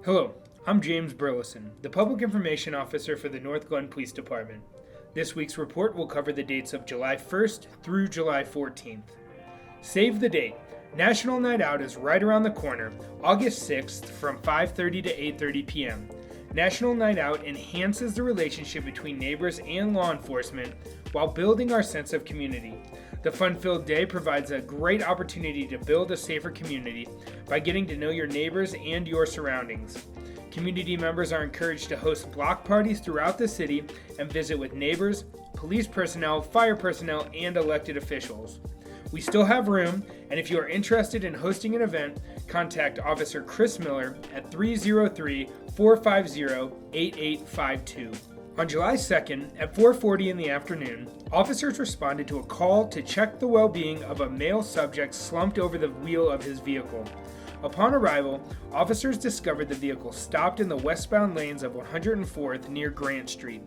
Hello, I'm James Burleson, the Public Information Officer for the North Glen Police Department. This week's report will cover the dates of July 1st through July 14th. Save the date. National Night Out is right around the corner, August 6th from 5:30 to 8:30 p.m. National Night Out enhances the relationship between neighbors and law enforcement while building our sense of community. The fun-filled day provides a great opportunity to build a safer community by getting to know your neighbors and your surroundings. Community members are encouraged to host block parties throughout the city and visit with neighbors, police personnel, fire personnel, and elected officials. We still have room, and if you are interested in hosting an event, contact Officer Chris Miller at 303-450-8852. On July 2nd, at 4:40 in the afternoon, officers responded to a call to check the well-being of a male subject slumped over the wheel of his vehicle. Upon arrival, officers discovered the vehicle stopped in the westbound lanes of 104th near Grant Street.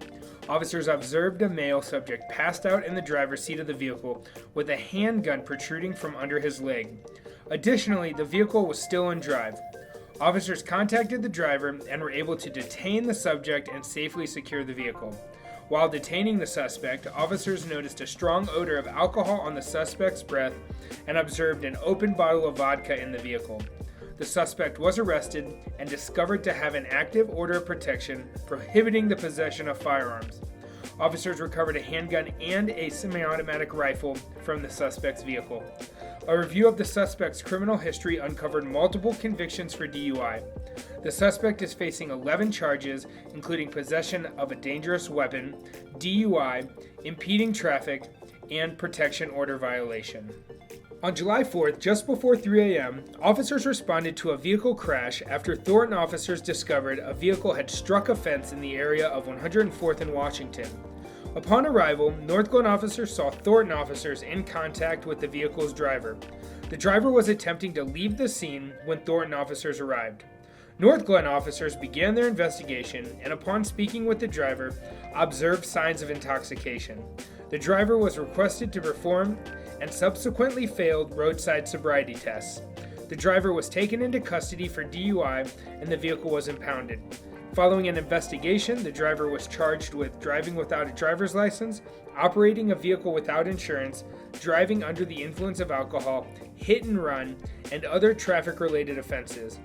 Officers observed a male subject passed out in the driver's seat of the vehicle with a handgun protruding from under his leg. Additionally, the vehicle was still in drive. Officers contacted the driver and were able to detain the subject and safely secure the vehicle. While detaining the suspect, officers noticed a strong odor of alcohol on the suspect's breath and observed an open bottle of vodka in the vehicle. The suspect was arrested and discovered to have an active order of protection prohibiting the possession of firearms. Officers recovered a handgun and a semi-automatic rifle from the suspect's vehicle. A review of the suspect's criminal history uncovered multiple convictions for DUI. The suspect is facing 11 charges, including possession of a dangerous weapon, DUI, impeding traffic, and protection order violation. On July 4th, just before 3 a.m., officers responded to a vehicle crash after Thornton officers discovered a vehicle had struck a fence in the area of 104th and Washington. Upon arrival, North Glen officers saw Thornton officers in contact with the vehicle's driver. The driver was attempting to leave the scene when Thornton officers arrived. North Glen officers began their investigation and, upon speaking with the driver, observed signs of intoxication. The driver was requested to perform and subsequently failed roadside sobriety tests. The driver was taken into custody for DUI and the vehicle was impounded. Following an investigation, the driver was charged with driving without a driver's license, operating a vehicle without insurance, driving under the influence of alcohol, hit and run, and other traffic-related offenses.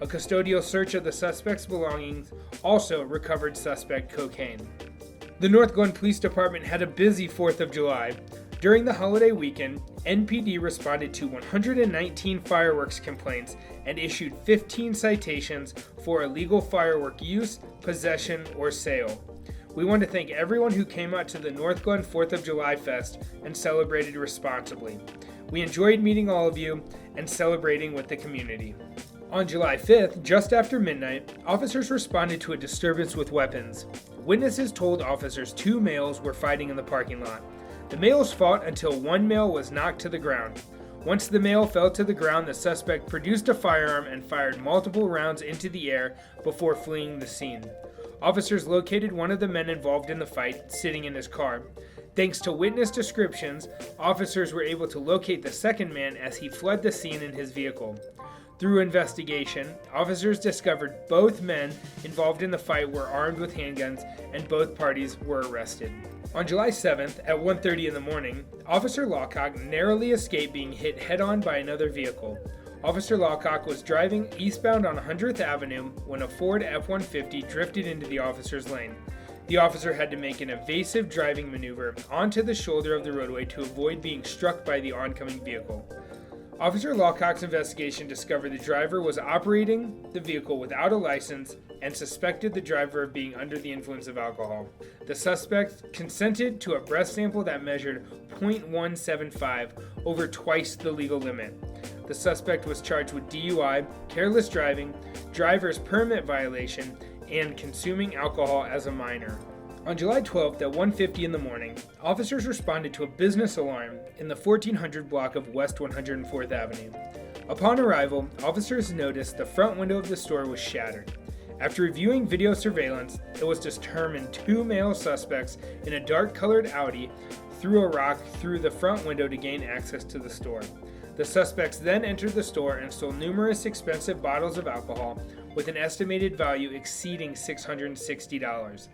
A custodial search of the suspect's belongings also recovered suspect cocaine. The North Glen Police Department had a busy 4th of July. During the holiday weekend, NPD responded to 119 fireworks complaints and issued 15 citations for illegal firework use, possession, or sale. We want to thank everyone who came out to the North Glen 4th of July Fest and celebrated responsibly. We enjoyed meeting all of you and celebrating with the community. On July 5th, just after midnight, officers responded to a disturbance with weapons. Witnesses told officers 2 males were fighting in the parking lot. The males fought until one male was knocked to the ground. Once the male fell to the ground, the suspect produced a firearm and fired multiple rounds into the air before fleeing the scene. Officers located one of the men involved in the fight sitting in his car. Thanks to witness descriptions, officers were able to locate the second man as he fled the scene in his vehicle. Through investigation, officers discovered both men involved in the fight were armed with handguns and both parties were arrested. On July 7th, at 1:30 in the morning, Officer Lawcock narrowly escaped being hit head-on by another vehicle. Officer Lawcock was driving eastbound on 100th Avenue when a Ford F-150 drifted into the officer's lane. The officer had to make an evasive driving maneuver onto the shoulder of the roadway to avoid being struck by the oncoming vehicle. Officer Lawcock's investigation discovered the driver was operating the vehicle without a license and suspected the driver of being under the influence of alcohol. The suspect consented to a breath sample that measured .175, over twice the legal limit. The suspect was charged with DUI, careless driving, driver's permit violation, and consuming alcohol as a minor. On July 12th at 1:50 in the morning, officers responded to a business alarm in the 1400 block of West 104th Avenue. Upon arrival, officers noticed the front window of the store was shattered. After reviewing video surveillance, it was determined 2 male suspects in a dark-colored Audi threw a rock through the front window to gain access to the store. The suspects then entered the store and stole numerous expensive bottles of alcohol, with an estimated value exceeding $660.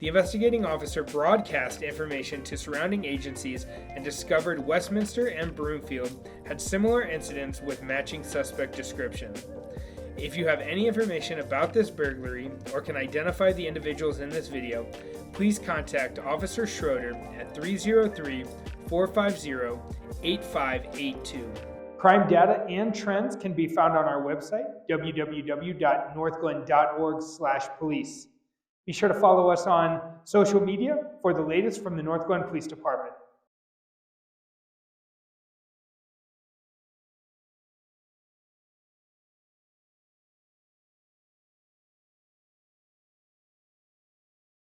The investigating officer broadcast information to surrounding agencies and discovered Westminster and Broomfield had similar incidents with matching suspect descriptions. If you have any information about this burglary or can identify the individuals in this video, please contact Officer Schroeder at 303-450-8582. Crime data and trends can be found on our website, www.northglenn.org/police. Be sure to follow us on social media for the latest from the North Glen Police Department.